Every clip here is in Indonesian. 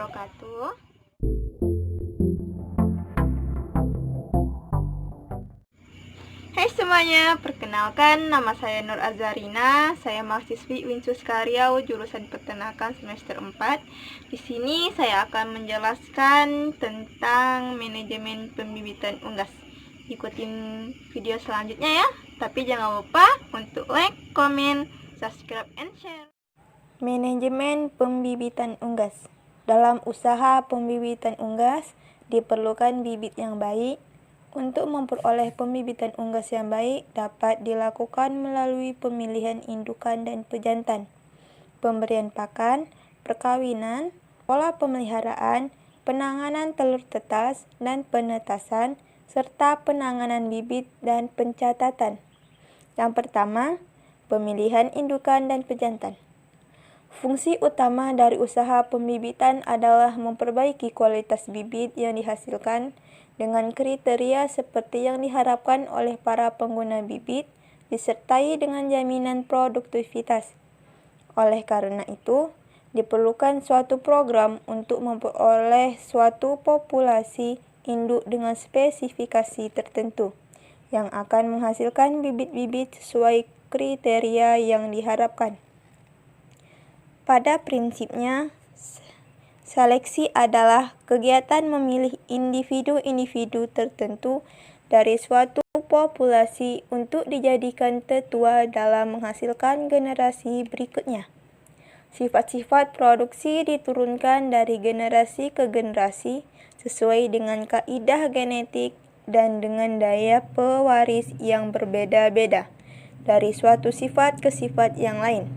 wabarakatuh. Hai semuanya, perkenalkan nama saya Nur Azarina. Saya mahasiswi Winsus Karyau jurusan Peternakan semester 4. Di sini saya akan menjelaskan tentang manajemen pembibitan unggas. Ikutin video selanjutnya ya. Tapi jangan lupa untuk like, komen, subscribe, and share. Manajemen pembibitan unggas. Dalam usaha pembibitan unggas, diperlukan bibit yang baik. Untuk memperoleh pembibitan unggas yang baik dapat dilakukan melalui pemilihan indukan dan pejantan, pemberian pakan, perkawinan, pola pemeliharaan, penanganan telur tetas dan penetasan, serta penanganan bibit dan pencatatan. Yang pertama, pemilihan indukan dan pejantan. Fungsi utama dari usaha pembibitan adalah memperbaiki kualitas bibit yang dihasilkan dengan kriteria seperti yang diharapkan oleh para pengguna bibit, disertai dengan jaminan produktivitas. Oleh karena itu, diperlukan suatu program untuk memperoleh suatu populasi induk dengan spesifikasi tertentu, yang akan menghasilkan bibit-bibit sesuai kriteria yang diharapkan. Pada prinsipnya, seleksi adalah kegiatan memilih individu-individu tertentu dari suatu populasi untuk dijadikan tetua dalam menghasilkan generasi berikutnya. Sifat-sifat produksi diturunkan dari generasi ke generasi sesuai dengan kaidah genetik dan dengan daya pewaris yang berbeda-beda dari suatu sifat ke sifat yang lain.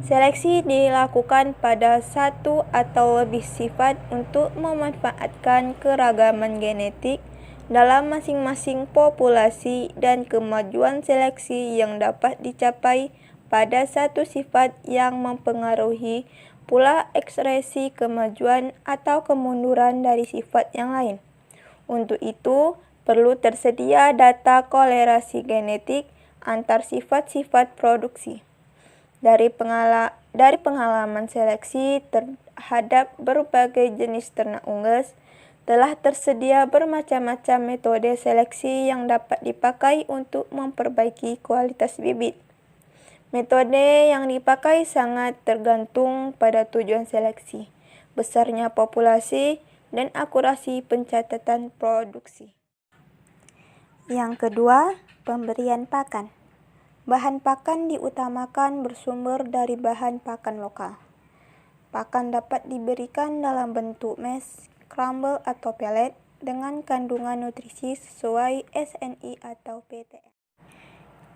Seleksi dilakukan pada satu atau lebih sifat untuk memanfaatkan keragaman genetik dalam masing-masing populasi dan kemajuan seleksi yang dapat dicapai pada satu sifat yang mempengaruhi pula ekspresi kemajuan atau kemunduran dari sifat yang lain. Untuk itu, perlu tersedia data kolerasi genetik antar sifat-sifat produksi. Dari pengalaman seleksi terhadap berbagai jenis ternak unggas, telah tersedia bermacam-macam metode seleksi yang dapat dipakai untuk memperbaiki kualitas bibit. Metode yang dipakai sangat tergantung pada tujuan seleksi, besarnya populasi, dan akurasi pencatatan produksi. Yang kedua, pemberian pakan. Bahan pakan diutamakan bersumber dari bahan pakan lokal. Pakan dapat diberikan dalam bentuk mash, crumble atau pellet dengan kandungan nutrisi sesuai SNI atau PTM.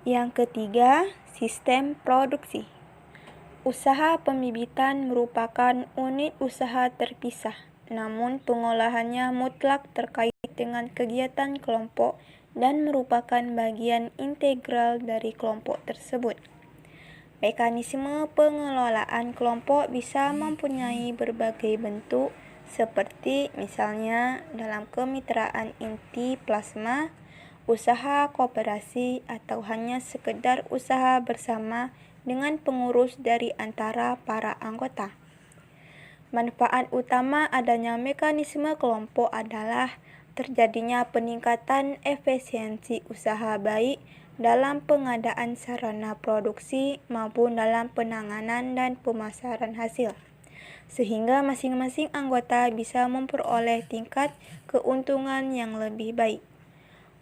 Yang ketiga, sistem produksi. Usaha pembibitan merupakan unit usaha terpisah, namun pengolahannya mutlak terkait dengan kegiatan kelompok dan merupakan bagian integral dari kelompok tersebut. Mekanisme pengelolaan kelompok bisa mempunyai berbagai bentuk, seperti misalnya dalam kemitraan inti plasma, usaha koperasi, atau hanya sekedar usaha bersama dengan pengurus dari antara para anggota. Manfaat utama adanya mekanisme kelompok adalah terjadinya peningkatan efisiensi usaha baik dalam pengadaan sarana produksi maupun dalam penanganan dan pemasaran hasil, sehingga masing-masing anggota bisa memperoleh tingkat keuntungan yang lebih baik.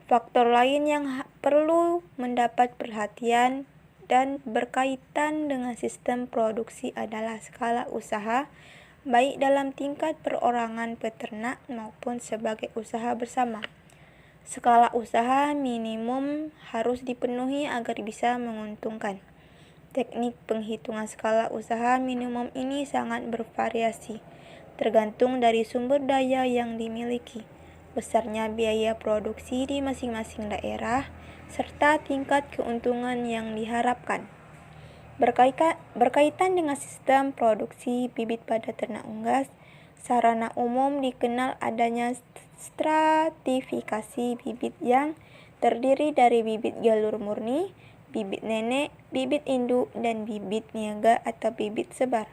Faktor lain yang perlu mendapat perhatian dan berkaitan dengan sistem produksi adalah skala usaha, baik dalam tingkat perorangan peternak maupun sebagai usaha bersama. Skala usaha minimum harus dipenuhi agar bisa menguntungkan. Teknik penghitungan skala usaha minimum ini sangat bervariasi, tergantung dari sumber daya yang dimiliki, besarnya biaya produksi di masing-masing daerah, serta tingkat keuntungan yang diharapkan. Berkaitan dengan sistem produksi bibit pada ternak unggas, sarana umum dikenal adanya stratifikasi bibit yang terdiri dari bibit galur murni, bibit nenek, bibit induk, dan bibit niaga atau bibit sebar.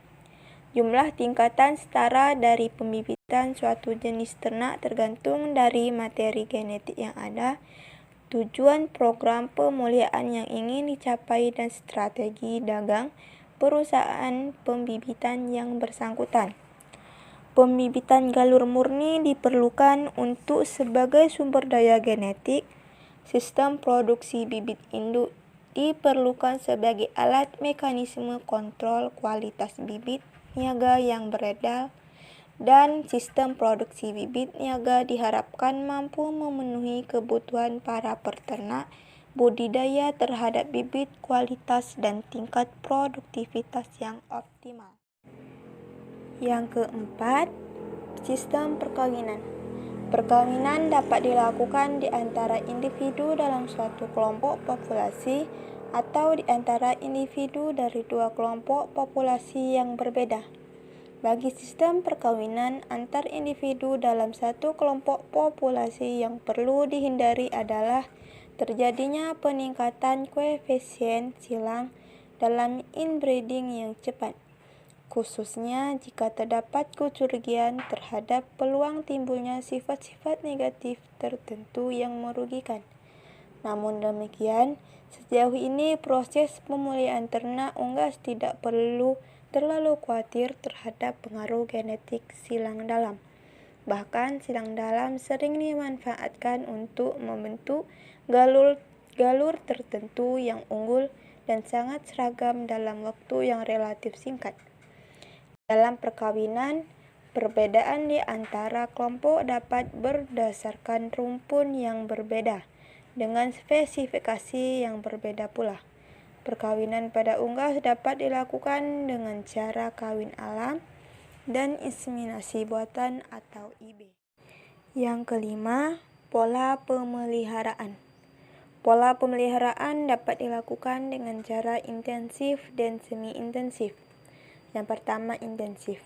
Jumlah tingkatan setara dari pembibitan suatu jenis ternak tergantung dari materi genetik yang ada, tujuan program pemulihaan yang ingin dicapai, dan strategi dagang perusahaan pembibitan yang bersangkutan. Pembibitan galur murni diperlukan untuk sebagai sumber daya genetik. Sistem produksi bibit induk diperlukan sebagai alat mekanisme kontrol kualitas bibit niaga yang beredar, dan sistem produksi bibit niaga diharapkan mampu memenuhi kebutuhan para peternak budidaya terhadap bibit kualitas dan tingkat produktivitas yang optimal. Yang keempat, sistem perkawinan. Perkawinan dapat dilakukan di antara individu dalam suatu kelompok populasi atau di antara individu dari dua kelompok populasi yang berbeda. Bagi sistem perkawinan antar individu dalam satu kelompok populasi, yang perlu dihindari adalah terjadinya peningkatan koefisien silang dalam inbreeding yang cepat, khususnya jika terdapat kecurigaan terhadap peluang timbulnya sifat-sifat negatif tertentu yang merugikan. Namun demikian, sejauh ini proses pemulihan ternak unggas tidak perlu terlalu khawatir terhadap pengaruh genetik silang dalam. Bahkan silang dalam sering dimanfaatkan untuk membentuk galur tertentu yang unggul dan sangat seragam dalam waktu yang relatif singkat. Dalam perkawinan, perbedaan di antara kelompok dapat berdasarkan rumpun yang berbeda, dengan spesifikasi yang berbeda pula. Perkawinan pada unggas dapat dilakukan dengan cara kawin alam dan inseminasi buatan atau IB. Yang kelima, pola pemeliharaan. Pola pemeliharaan dapat dilakukan dengan cara intensif dan semi-intensif. Yang pertama, intensif.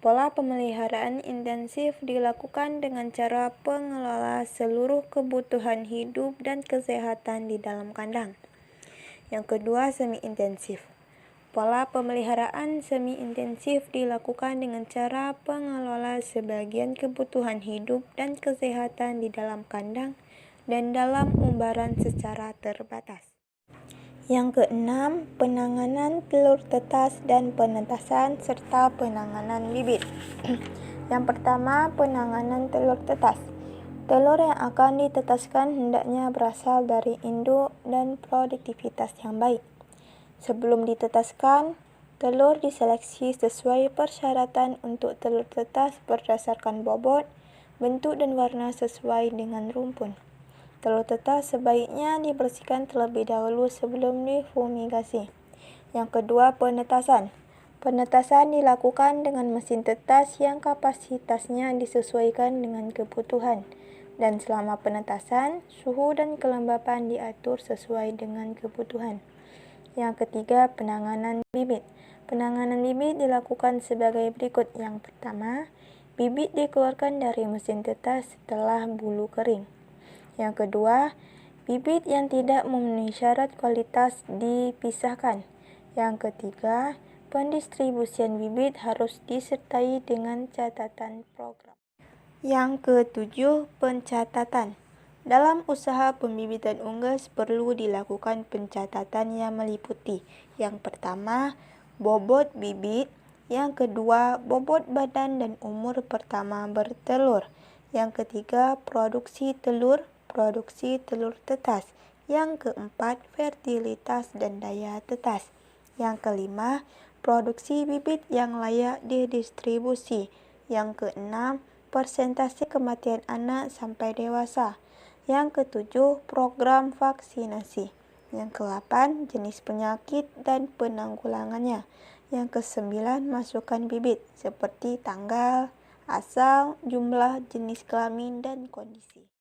Pola pemeliharaan intensif dilakukan dengan cara pengelola seluruh kebutuhan hidup dan kesehatan di dalam kandang. Yang kedua, semi-intensif. Pola pemeliharaan semi-intensif dilakukan dengan cara pengelola sebagian kebutuhan hidup dan kesehatan di dalam kandang dan dalam umbaran secara terbatas. Yang keenam, penanganan telur tetas dan penetasan serta penanganan bibit. Yang pertama, penanganan telur tetas. Telur yang akan ditetaskan hendaknya berasal dari induk dan produktivitas yang baik. Sebelum ditetaskan, telur diseleksi sesuai persyaratan untuk telur tetas berdasarkan bobot, bentuk dan warna sesuai dengan rumpun. Telur tetas sebaiknya dibersihkan terlebih dahulu sebelum difumigasi. Yang kedua, penetasan. Penetasan dilakukan dengan mesin tetas yang kapasitasnya disesuaikan dengan kebutuhan, dan selama penetasan, suhu dan kelembapan diatur sesuai dengan kebutuhan. Yang ketiga, penanganan bibit. Penanganan bibit dilakukan sebagai berikut. Yang pertama, bibit dikeluarkan dari mesin tetas setelah bulu kering. Yang kedua, bibit yang tidak memenuhi syarat kualitas dipisahkan. Yang ketiga, pendistribusian bibit harus disertai dengan catatan program. Yang ketujuh, pencatatan. Dalam usaha pembibitan unggas perlu dilakukan pencatatan yang meliputi: yang pertama, bobot bibit; yang kedua, bobot badan dan umur pertama bertelur; yang ketiga, produksi telur tetas; yang keempat, fertilitas dan daya tetas; yang kelima, produksi bibit yang layak didistribusi; yang keenam, persentase kematian anak sampai dewasa; yang ketujuh, program vaksinasi; yang ke-8, jenis penyakit dan penanggulangannya; yang ke-9, masukan bibit seperti tanggal, asal, jumlah, jenis kelamin, dan kondisi.